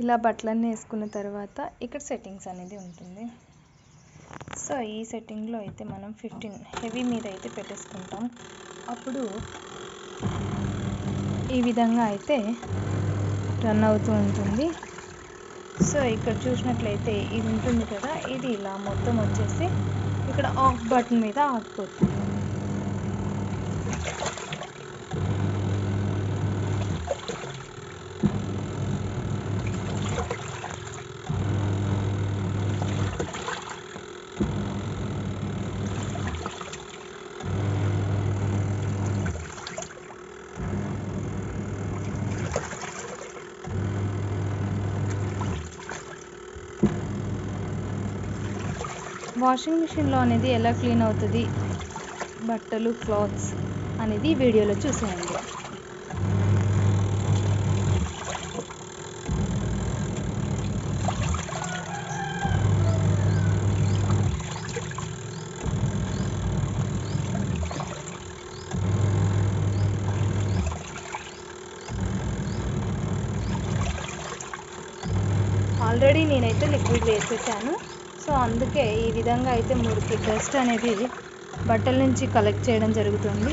ఇలా బట్టలన్నీ వేసుకున్న తర్వాత ఇక్కడ సెట్టింగ్స్ అనేది ఉంటుంది. సో ఈ సెట్టింగ్లో అయితే మనం 15 హెవీ మీద అయితే పెట్టేసుకుంటాం. అప్పుడు ఈ విధంగా అయితే రన్ అవుతూ ఉంటుంది. సో ఇక్కడ చూసినట్లయితే ఇది ఉంటుంది కదా, ఇది ఇలా మొత్తం వచ్చేసి ఇక్కడ ఆఫ్ బటన్ మీద ఆగిపోతుంది. వాషింగ్ మిషన్లో అనేది ఎలా క్లీన్ అవుతుంది బట్టలు క్లాత్స్ అనేది వీడియోలో చూసేయండి. ఆల్రెడీ నేనైతే లిక్విడ్ వేసేసాను. సో అందుకే ఈ విధంగా అయితే మురికి డస్ట్ అనేది బట్టల నుంచి కలెక్ట్ చేయడం జరుగుతుంది.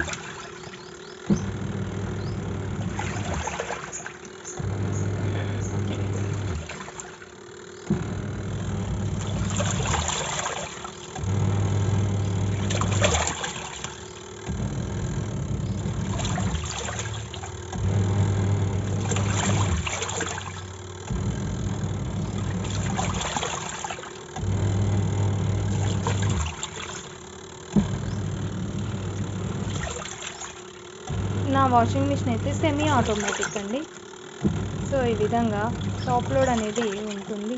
నా వాషింగ్ మిషన్ అయితే సెమీ ఆటోమేటిక్ అండి. సో ఈ విధంగా టాప్ లోడ్ అనేది ఉంటుంది.